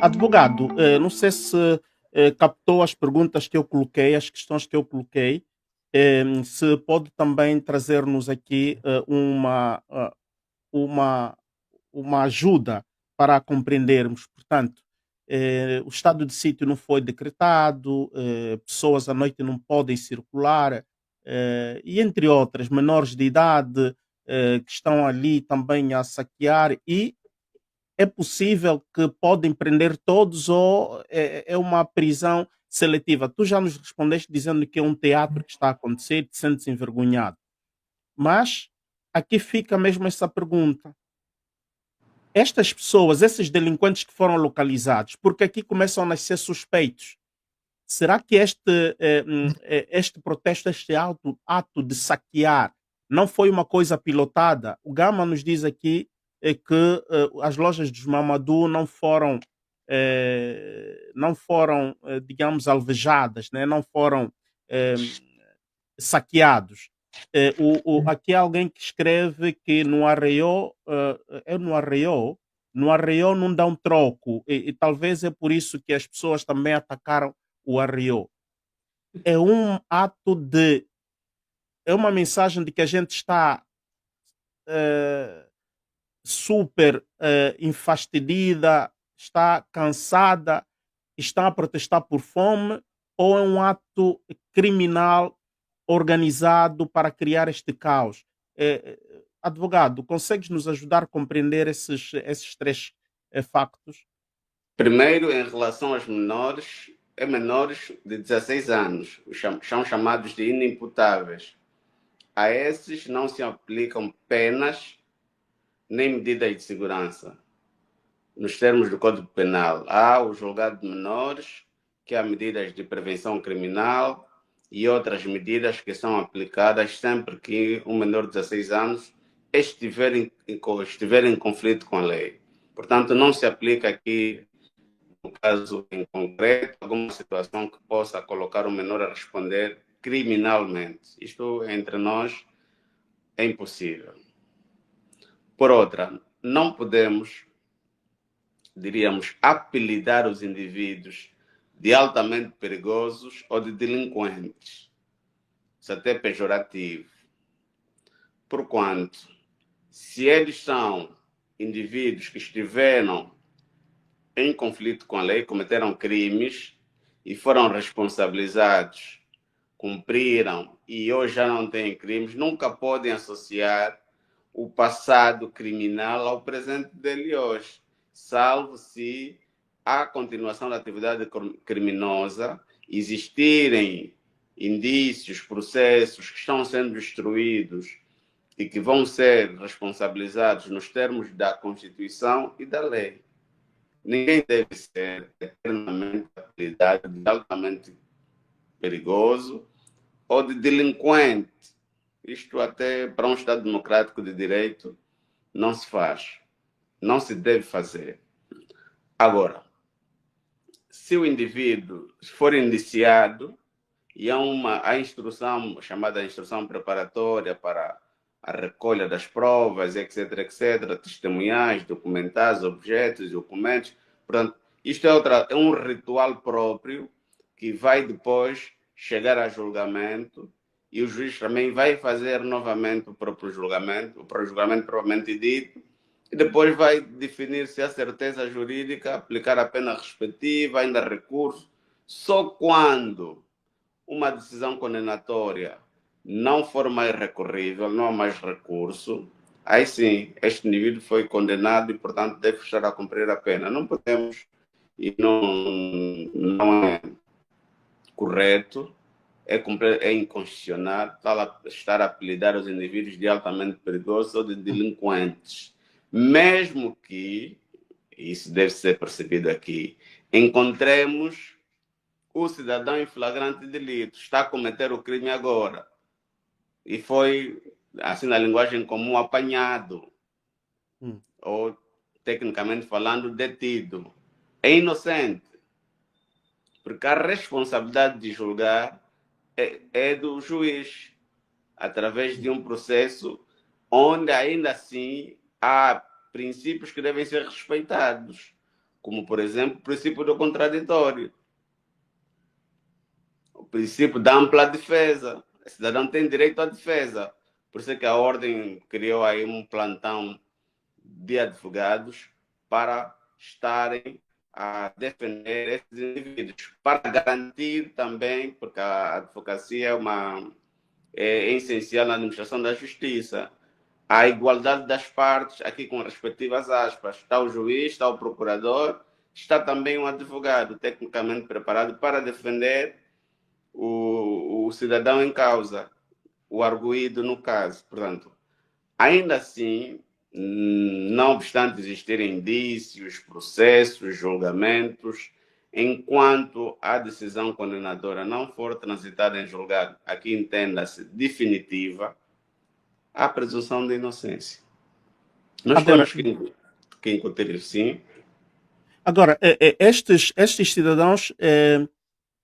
Advogado, não sei se captou as perguntas que eu coloquei, as questões que eu coloquei. Se pode também trazer-nos aqui uma, uma ajuda para compreendermos. Portanto, o estado de sítio não foi decretado, pessoas à noite não podem circular, e entre outras, menores de idade que estão ali também a saquear e é possível que podem prender todos ou é uma prisão seletiva? Tu já nos respondeste dizendo que é um teatro que está a acontecer, te sentes envergonhado. Mas aqui fica mesmo essa pergunta. Estas pessoas, esses delinquentes que foram localizados, porque aqui começam a nascer suspeitos. Será que este protesto, este ato de saquear, não foi uma coisa pilotada? O Gama nos diz aqui que as lojas dos Mamadou não foram, digamos, alvejadas, né? Não foram eh, saqueados. Aqui há alguém que escreve que no Arraió, no Arraió não dá um troco, e talvez é por isso que as pessoas também atacaram o Arraió. É um ato de, é uma mensagem de que a gente está eh, super enfastidida, está cansada, está a protestar por fome, ou é um ato criminal organizado para criar este caos? Advogado, consegues nos ajudar a compreender esses três factos? Primeiro, em relação aos menores, é menores de 16 anos, são chamados de inimputáveis. A esses não se aplicam penas nem medidas de segurança. Nos termos do Código Penal, há o julgado de menores, que há medidas de prevenção criminal e outras medidas que são aplicadas sempre que um menor de 16 anos estiver em conflito com a lei. Portanto, não se aplica aqui, no caso em concreto, alguma situação que possa colocar o menor a responder criminalmente. Isto, entre nós, é impossível. Por outra, não podemos, diríamos, apelidar os indivíduos de altamente perigosos ou de delinquentes. Isso até é pejorativo. Porquanto, se eles são indivíduos que estiveram em conflito com a lei, cometeram crimes e foram responsabilizados, cumpriram e hoje já não têm crimes, nunca podem associar o passado criminal ao presente dele hoje, salvo se a continuação da atividade criminosa existirem indícios, processos que estão sendo instruídos e que vão ser responsabilizados nos termos da Constituição e da lei. Ninguém deve ser eternamente apelidado de altamente perigoso ou de delinquente. Isto até para um Estado democrático de direito não se faz, não se deve fazer. Agora, se o indivíduo for indiciado e há instrução, chamada instrução preparatória para a recolha das provas, etc., etc., testemunhais, documentais, objetos, documentos. Portanto, isto é um ritual próprio que vai depois chegar a julgamento e o juiz também vai fazer novamente o próprio julgamento, o julgamento propriamente dito, e depois vai definir se há certeza jurídica, aplicar a pena respectiva, ainda recurso. Só quando uma decisão condenatória não for mais recorrível, não há mais recurso, aí sim, este indivíduo foi condenado e, portanto, deve estar a cumprir a pena. Não podemos, e não é correto, é inconstitucional estar a apelidar os indivíduos de altamente perigosos ou de delinquentes. Mesmo que, isso deve ser percebido aqui, encontremos o cidadão em flagrante delito, está a cometer o crime agora e foi, assim na linguagem comum, apanhado ou, tecnicamente falando, detido. É inocente, porque a responsabilidade de julgar é do juiz, através de um processo onde ainda assim há princípios que devem ser respeitados, como, por exemplo, o princípio do contraditório, o princípio da ampla defesa. O cidadão tem direito à defesa. Por isso é que a ordem criou aí um plantão de advogados para estarem a defender esses indivíduos, para garantir também, porque a advocacia é essencial na administração da justiça, a igualdade das partes, aqui com respectivas aspas. Está o juiz, está o procurador, está também um advogado tecnicamente preparado para defender o cidadão em causa, o arguído no caso. Portanto, ainda assim, não obstante existirem indícios, processos, julgamentos, enquanto a decisão condenadora não for transitada em julgado, aqui entenda-se definitiva, há presunção de inocência. Nós Agora, temos que incutir, sim. agora estes cidadãos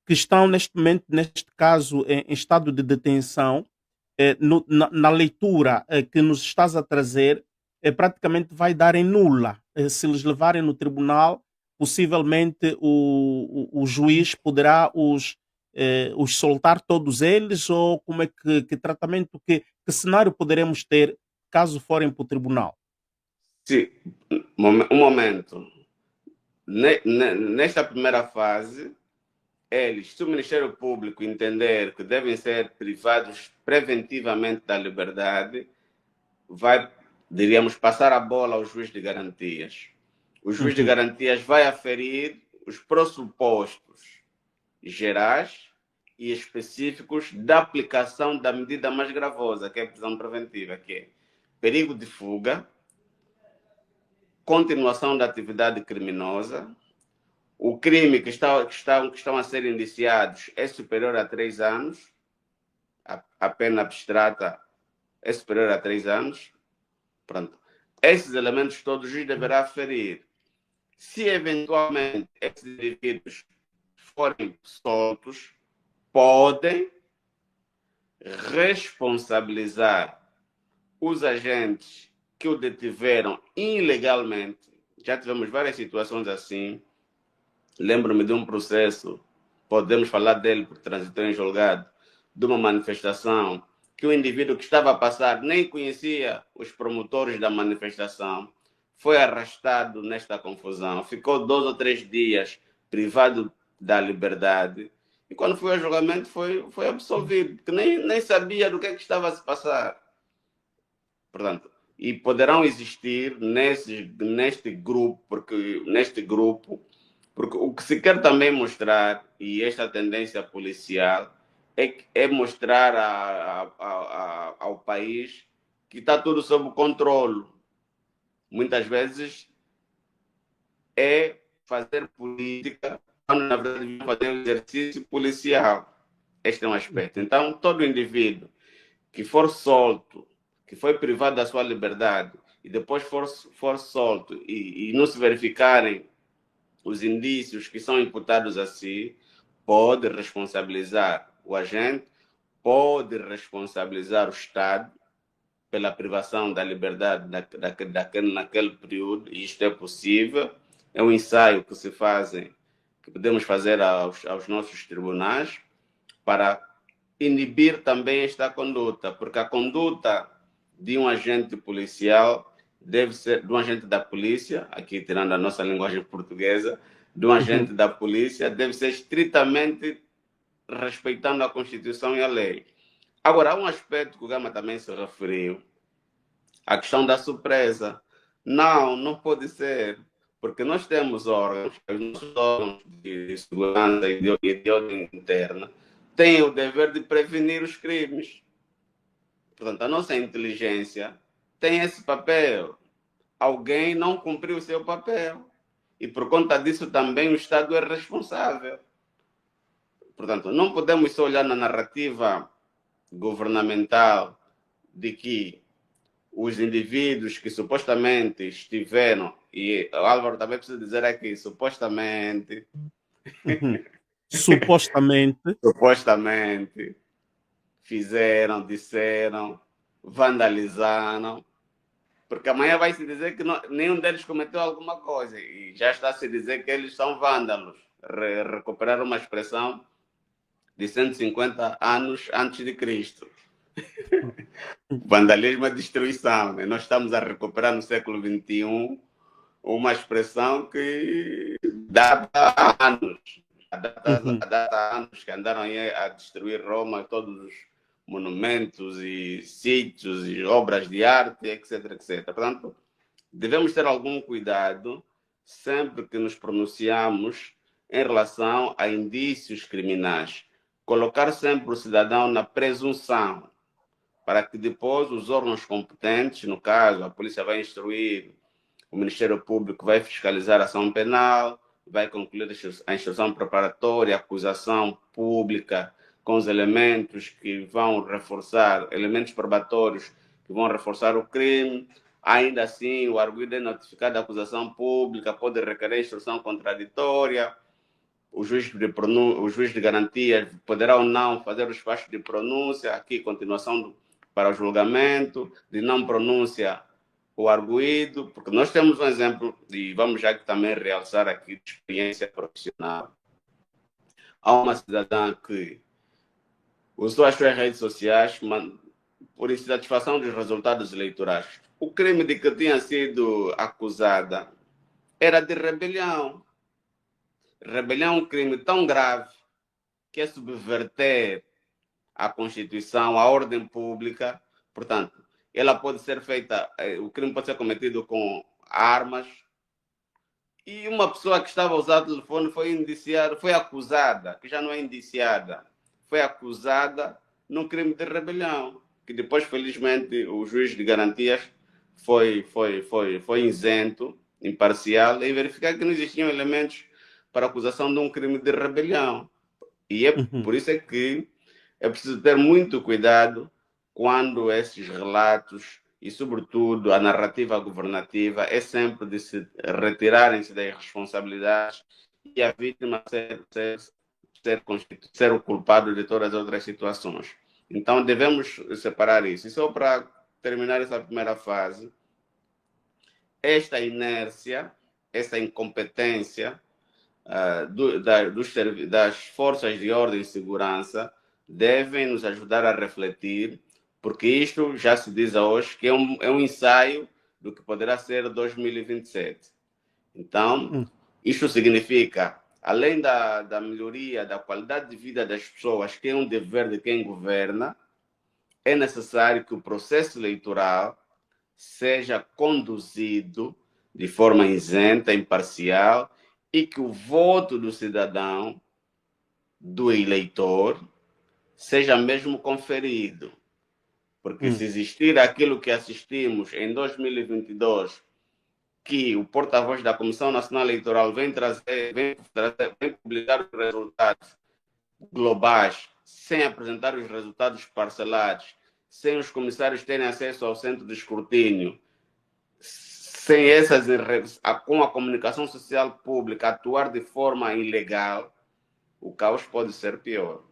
que estão neste momento, neste caso, em estado de detenção, na leitura que nos estás a trazer, praticamente vai dar em nula. Se eles levarem no tribunal, possivelmente o juiz poderá os soltar todos eles, ou como é que tratamento, que cenário poderemos ter caso forem para o tribunal? Sim, um momento. Nesta primeira fase, se o Ministério Público entender que devem ser privados preventivamente da liberdade, vai, diríamos, passar a bola ao juiz de garantias. O juiz de Uhum. garantias vai aferir os pressupostos gerais e específicos da aplicação da medida mais gravosa, que é a prisão preventiva, que é perigo de fuga, continuação da atividade criminosa, o crime que estão a ser indiciados é superior a 3 anos, a pena abstrata é superior a 3 anos. Pronto. Esses elementos todos o juiz deverá aferir. Se eventualmente esses indivíduos forem soltos, podem responsabilizar os agentes que o detiveram ilegalmente. Já tivemos várias situações assim. Lembro-me de um processo, podemos falar dele porque transitou em julgado, de uma manifestação que o indivíduo que estava a passar nem conhecia os promotores da manifestação, foi arrastado nesta confusão, ficou 2 ou 3 dias privado da liberdade e quando foi ao julgamento foi absolvido, porque nem sabia do que é que estava a se passar. Portanto, e poderão existir neste grupo, porque o que se quer também mostrar, e esta tendência policial, é mostrar ao país que está tudo sob controle. Muitas vezes é fazer política, quando na verdade fazer um exercício policial. Este é um aspecto. Então, todo indivíduo que for solto, que foi privado da sua liberdade, e depois for solto e não se verificarem os indícios que são imputados a si, pode responsabilizar o agente, pode responsabilizar o Estado pela privação da liberdade naquele período, e isto é possível. É um ensaio que se fazem, que podemos fazer aos nossos tribunais, para inibir também esta conduta, porque a conduta de um agente policial deve ser, de um agente da polícia, aqui tirando a nossa linguagem portuguesa, de um Uhum. agente da polícia, deve ser estritamente respeitando a Constituição e a lei. Agora, há um aspecto que o Gama também se referiu, a questão da surpresa. Não pode ser, porque nós temos órgãos, os nossos órgãos de segurança e de ordem interna têm o dever de prevenir os crimes. Portanto, a nossa inteligência tem esse papel. Alguém não cumpriu o seu papel. E por conta disso também o Estado é responsável. Portanto, não podemos só olhar na narrativa governamental de que os indivíduos que supostamente estiveram, e o Álvaro também precisa dizer aqui, supostamente, Uhum. Supostamente. fizeram, disseram, vandalizaram, Porque amanhã vai se dizer que nenhum deles cometeu alguma coisa e já está a se dizer que eles são vândalos. Recuperar uma expressão de 150 anos antes de Cristo. Vandalismo é destruição. Né? Nós estamos a recuperar no século XXI uma expressão que data há anos. Uhum. Data há anos que andaram a destruir Roma, todos os monumentos e sítios e obras de arte, etc, etc. Portanto, devemos ter algum cuidado sempre que nos pronunciamos em relação a indícios criminais. Colocar sempre o cidadão na presunção, para que depois os órgãos competentes, no caso, a polícia vai instruir, o Ministério Público vai fiscalizar a ação penal, vai concluir a instrução preparatória, a acusação pública, com os elementos que vão reforçar, elementos probatórios que vão reforçar o crime. Ainda assim, o arguido é notificado da acusação pública, pode requerer instrução contraditória, o juiz de garantia poderá ou não fazer o despacho de pronúncia, aqui continuação para o julgamento, de não pronúncia o arguído, porque nós temos um exemplo, e vamos já também realçar aqui de experiência profissional. Há uma cidadã que usou as suas redes sociais por insatisfação dos resultados eleitorais. O crime de que tinha sido acusada era de rebelião. Rebelião é um crime tão grave que é subverter a Constituição, a ordem pública. Portanto, ela pode ser feita, o crime pode ser cometido com armas. E uma pessoa que estava a usar o telefone foi indiciada, foi acusada, que já não é indiciada, foi acusada num crime de rebelião, que depois, felizmente, o juiz de garantias foi isento, imparcial, e verificar que não existiam elementos para acusação de um crime de rebelião. E é Uhum. por isso é que é preciso ter muito cuidado quando esses relatos e, sobretudo, a narrativa governativa é sempre de se retirarem-se das responsabilidades e a vítima ser o culpado de todas as outras situações. Então, devemos separar isso. E só para terminar essa primeira fase, esta inércia, essa incompetência das forças de ordem e segurança devem nos ajudar a refletir, porque isto já se diz hoje que é um ensaio do que poderá ser 2027. Então, Uhum. isto significa, além da melhoria da qualidade de vida das pessoas, que é um dever de quem governa, é necessário que o processo eleitoral seja conduzido de forma isenta, imparcial, e que o voto do cidadão, do eleitor, seja mesmo conferido. Porque se existir aquilo que assistimos em 2022, que o porta-voz da Comissão Nacional Eleitoral vem publicar os resultados globais, sem apresentar os resultados parcelados, sem os comissários terem acesso ao centro de escrutínio, sem com a comunicação social pública atuar de forma ilegal, o caos pode ser pior.